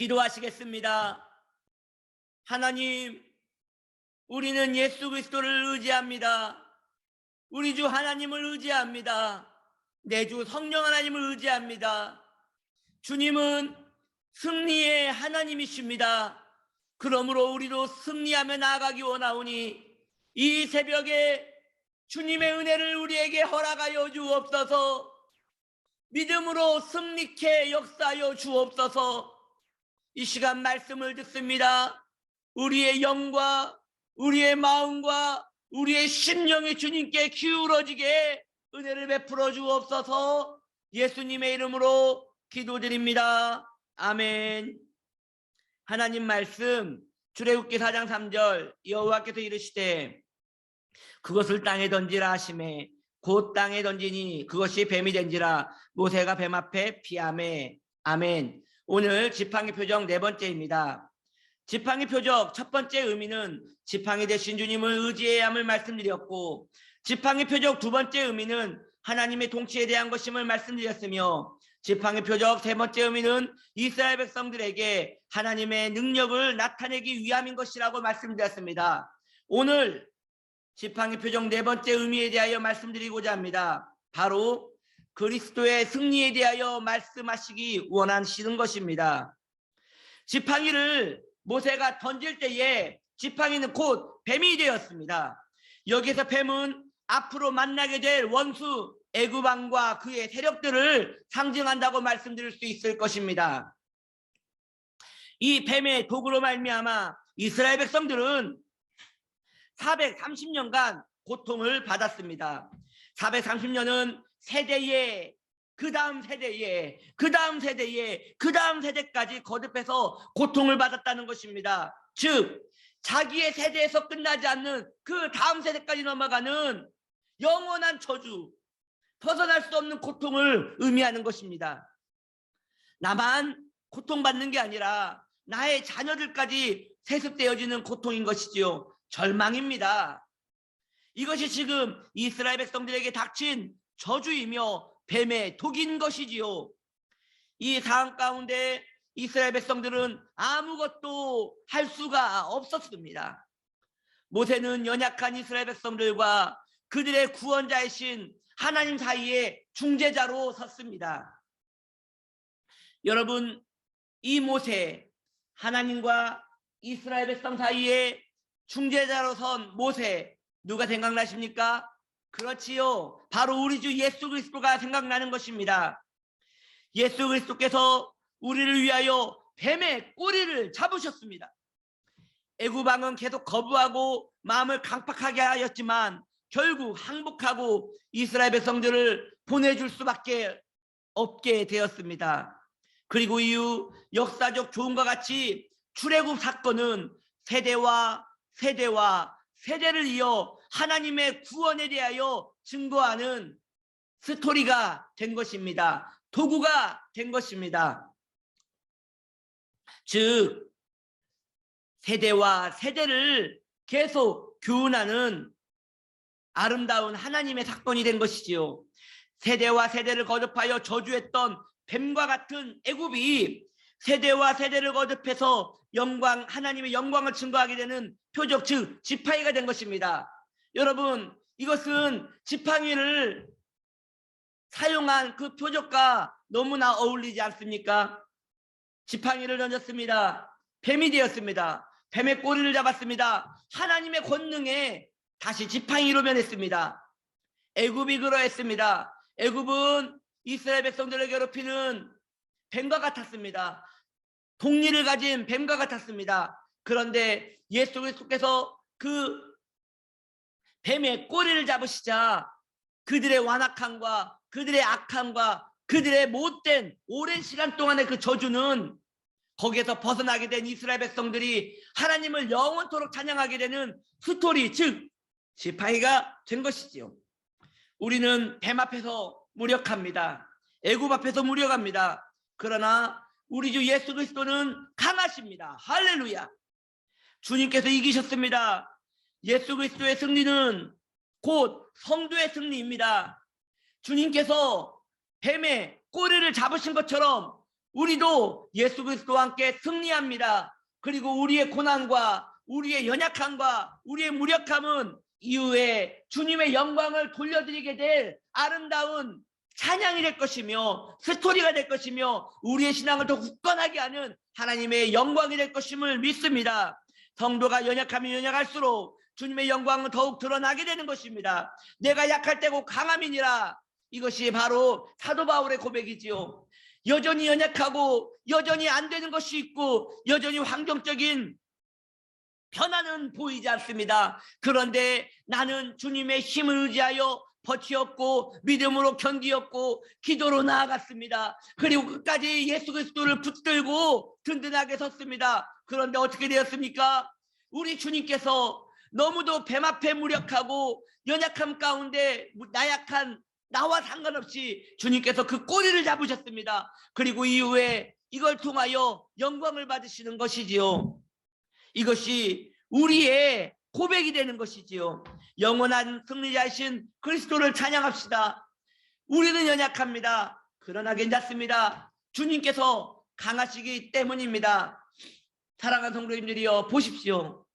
기도하시겠습니다. 하나님, 우리는 예수 그리스도를 의지합니다. 우리 주 하나님을 의지합니다. 내 주 성령 하나님을 의지합니다. 주님은 승리의 하나님이십니다. 그러므로 우리도 승리하며 나아가기 원하오니 이 새벽에 주님의 은혜를 우리에게 허락하여 주옵소서. 믿음으로 승리케 역사하여 주옵소서. 이 시간 말씀을 듣습니다. 우리의 영과 우리의 마음과 우리의 심령이 주님께 기울어지게 은혜를 베풀어 주옵소서. 예수님의 이름으로 기도드립니다. 아멘. 하나님 말씀 출애굽기 4장 3절 여호와께서 이르시되 그것을 땅에 던지라 하시매 곧 땅에 던지니 그것이 뱀이 된지라 모세가 뱀 앞에 피하매. 아멘. 오늘 지팡이 표적 네 번째입니다. 지팡이 표적 첫 번째 의미는 지팡이 되신 주님을 의지해야 함을 말씀드렸고, 지팡이 표적 두 번째 의미는 하나님의 통치에 대한 것임을 말씀드렸으며, 지팡이 표적 세 번째 의미는 이스라엘 백성들에게 하나님의 능력을 나타내기 위함인 것이라고 말씀드렸습니다. 오늘 지팡이 표적 네 번째 의미에 대하여 말씀드리고자 합니다. 바로 그리스도의 승리에 대하여 말씀하시기 원하시는 것입니다. 지팡이를 모세가 던질 때에 지팡이는 곧 뱀이 되었습니다. 여기서 뱀은 앞으로 만나게 될 원수 애굽 왕과 그의 세력들을 상징한다고 말씀드릴 수 있을 것입니다. 이 뱀의 도구로 말미암아 이스라엘 백성들은 430년간 고통을 받았습니다. 430년은 세대에 그 다음 세대에 그 다음 세대에 그 다음 세대까지 거듭해서 고통을 받았다는 것입니다. 즉 자기의 세대에서 끝나지 않는 그 다음 세대까지 넘어가는 영원한 저주, 벗어날 수 없는 고통을 의미하는 것입니다. 나만 고통받는 게 아니라 나의 자녀들까지 세습되어지는 고통인 것이지요. 절망입니다. 이것이 지금 이스라엘 백성들에게 닥친 저주이며 뱀의 독인 것이지요. 이 상황 가운데 이스라엘 백성들은 아무것도 할 수가 없었습니다. 모세는 연약한 이스라엘 백성들과 그들의 구원자이신 하나님 사이에 중재자로 섰습니다. 여러분, 이 모세, 하나님과 이스라엘 백성 사이에 중재자로 선 모세, 누가 생각나십니까? 그렇지요. 바로 우리 주 예수 그리스도가 생각나는 것입니다. 예수 그리스도께서 우리를 위하여 뱀의 꼬리를 잡으셨습니다. 애굽 왕은 계속 거부하고 마음을 강팍하게 하였지만 결국 항복하고 이스라엘 백성들을 보내줄 수밖에 없게 되었습니다. 그리고 이후 역사적 조언과 같이 출애굽 사건은 세대와 세대를 이어 하나님의 구원에 대하여 증거하는 스토리가 된 것입니다. 도구가 된 것입니다. 즉 세대와 세대를 계속 교훈하는 아름다운 하나님의 사건이 된 것이지요. 세대와 세대를 거듭하여 저주했던 뱀과 같은 애굽이 세대와 세대를 거듭해서 영광, 하나님의 영광을 증거하게 되는 표적, 즉 지팡이가 된 것입니다. 여러분, 이것은 지팡이를 사용한 그 표적과 너무나 어울리지 않습니까? 지팡이를 던졌습니다. 뱀이 되었습니다. 뱀의 꼬리를 잡았습니다. 하나님의 권능에 다시 지팡이로 변했습니다. 애굽이 그러했습니다. 애굽은 이스라엘 백성들을 괴롭히는 뱀과 같았습니다. 독리를 가진 뱀과 같았습니다. 그런데 예수 그리스도께서 그 뱀의 꼬리를 잡으시자 그들의 완악함과 그들의 악함과 그들의 못된 오랜 시간 동안의 그 저주는 거기에서 벗어나게 된 이스라엘 백성들이 하나님을 영원토록 찬양하게 되는 스토리, 즉 지팡이가 된 것이지요. 우리는 뱀 앞에서 무력합니다. 애굽 앞에서 무력합니다. 그러나 우리 주 예수 그리스도는 강하십니다. 할렐루야. 주님께서 이기셨습니다. 예수 그리스도의 승리는 곧 성도의 승리입니다. 주님께서 뱀의 꼬리를 잡으신 것처럼 우리도 예수 그리스도와 함께 승리합니다. 그리고 우리의 고난과 우리의 연약함과 우리의 무력함은 이후에 주님의 영광을 돌려드리게 될 아름다운 찬양이 될 것이며 스토리가 될 것이며 우리의 신앙을 더 굳건하게 하는 하나님의 영광이 될 것임을 믿습니다. 성도가 연약하면 연약할수록 주님의 영광은 더욱 드러나게 되는 것입니다. 내가 약할 때고 강함이니라. 이것이 바로 사도 바울의 고백이지요. 여전히 연약하고 여전히 안 되는 것이 있고 여전히 환경적인 변화는 보이지 않습니다. 그런데 나는 주님의 힘을 의지하여 버티었고 믿음으로 견디었고 기도로 나아갔습니다. 그리고 끝까지 예수 그리스도를 붙들고 든든하게 섰습니다. 그런데 어떻게 되었습니까? 우리 주님께서 너무도 뱀 앞에 무력하고 연약함 가운데 나약한 나와 상관없이 주님께서 그 꼬리를 잡으셨습니다. 그리고 이후에 이걸 통하여 영광을 받으시는 것이지요. 이것이 우리의 고백이 되는 것이지요. 영원한 승리자이신 그리스도를 찬양합시다. 우리는 연약합니다. 그러나 괜찮습니다. 주님께서 강하시기 때문입니다. 사랑하는 성도님들이여 보십시오.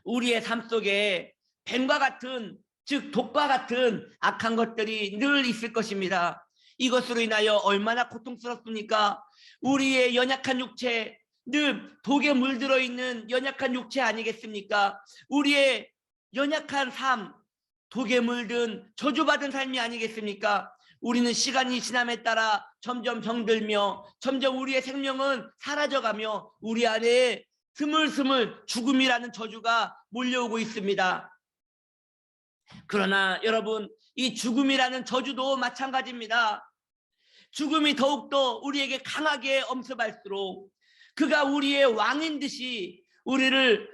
우리의 삶 속에 뱀과 같은 즉 독과 같은 악한 것들이 늘 있을 것입니다. 이것으로 인하여 얼마나 고통스럽습니까? 우리의 연약한 육체, 늘 독에 물들어 있는 연약한 육체 아니겠습니까? 우리의 연약한 삶, 독에 물든 저주받은 삶이 아니겠습니까? 우리는 시간이 지남에 따라 점점 병들며 점점 우리의 생명은 사라져가며 우리 안에 스물스물 죽음이라는 저주가 몰려오고 있습니다. 그러나 여러분, 이 죽음이라는 저주도 마찬가지입니다. 죽음이 더욱더 우리에게 강하게 엄습할수록 그가 우리의 왕인 듯이 우리를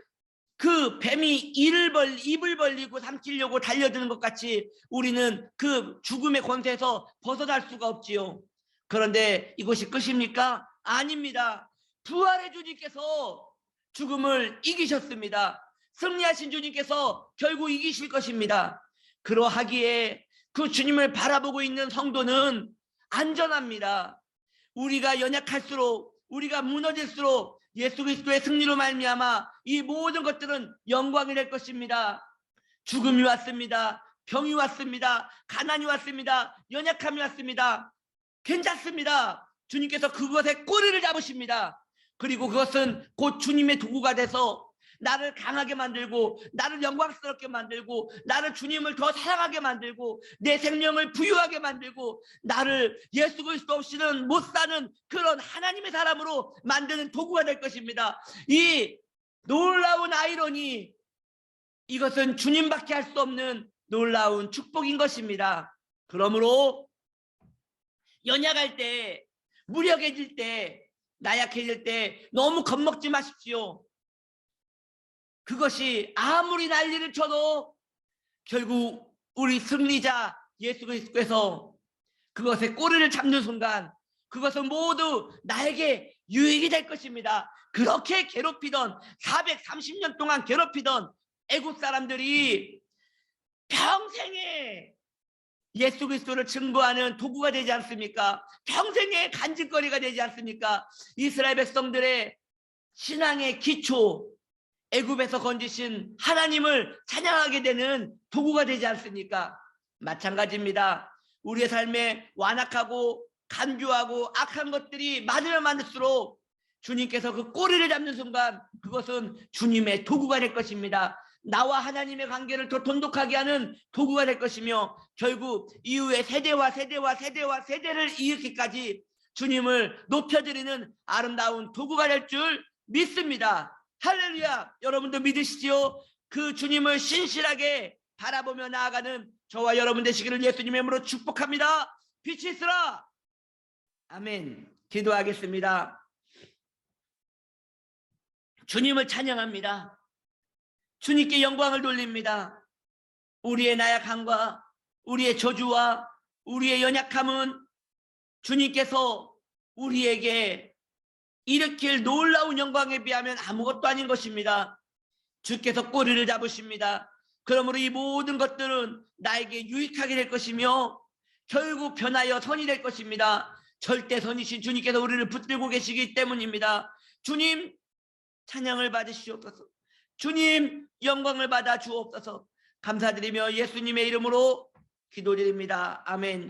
그 뱀이 입을 벌리고 삼키려고 달려드는 것 같이 우리는 그 죽음의 권세에서 벗어날 수가 없지요. 그런데 이것이 끝입니까? 아닙니다. 부활의 주님께서 죽음을 이기셨습니다. 승리하신 주님께서 결국 이기실 것입니다. 그러하기에 그 주님을 바라보고 있는 성도는 안전합니다. 우리가 연약할수록 우리가 무너질수록 예수 그리스도의 승리로 말미암아 이 모든 것들은 영광이 될 것입니다. 죽음이 왔습니다. 병이 왔습니다. 가난이 왔습니다. 연약함이 왔습니다. 괜찮습니다. 주님께서 그것의 꼬리를 잡으십니다. 그리고 그것은 곧 주님의 도구가 돼서 나를 강하게 만들고 나를 영광스럽게 만들고 나를 주님을 더 사랑하게 만들고 내 생명을 부유하게 만들고 나를 예수 그리스도 없이는 못 사는 그런 하나님의 사람으로 만드는 도구가 될 것입니다. 이 놀라운 아이러니, 이것은 주님밖에 할 수 없는 놀라운 축복인 것입니다. 그러므로 연약할 때, 무력해질 때, 나약해질 때 너무 겁먹지 마십시오. 그것이 아무리 난리를 쳐도 결국 우리 승리자 예수 그리스도께서 그것의 꼬리를 잡는 순간 그것은 모두 나에게 유익이 될 것입니다. 그렇게 괴롭히던 430년 동안 괴롭히던 애국 사람들이 평생에 예수 그리스도를 증거하는 도구가 되지 않습니까? 평생의 간직거리가 되지 않습니까? 이스라엘 백성들의 신앙의 기초, 애굽에서 건지신 하나님을 찬양하게 되는 도구가 되지 않습니까? 마찬가지입니다. 우리의 삶에 완악하고 간교하고 악한 것들이 많으면 많을수록 주님께서 그 꼬리를 잡는 순간 그것은 주님의 도구가 될 것입니다. 나와 하나님의 관계를 더 돈독하게 하는 도구가 될 것이며 결국 이후에 세대와 세대를 이렇게까지 주님을 높여드리는 아름다운 도구가 될 줄 믿습니다. 할렐루야. 여러분도 믿으시지요? 그 주님을 신실하게 바라보며 나아가는 저와 여러분 되시기를 예수님의 이름으로 축복합니다. 빛이 있으라. 아멘. 기도하겠습니다. 주님을 찬양합니다. 주님께 영광을 돌립니다. 우리의 나약함과 우리의 저주와 우리의 연약함은 주님께서 우리에게 일으킬 놀라운 영광에 비하면 아무것도 아닌 것입니다. 주께서 꼬리를 잡으십니다. 그러므로 이 모든 것들은 나에게 유익하게 될 것이며 결국 변하여 선이 될 것입니다. 절대선이신 주님께서 우리를 붙들고 계시기 때문입니다. 주님 찬양을 받으시옵소서. 주님 영광을 받아 주옵소서. 감사드리며 예수님의 이름으로 기도드립니다. 아멘.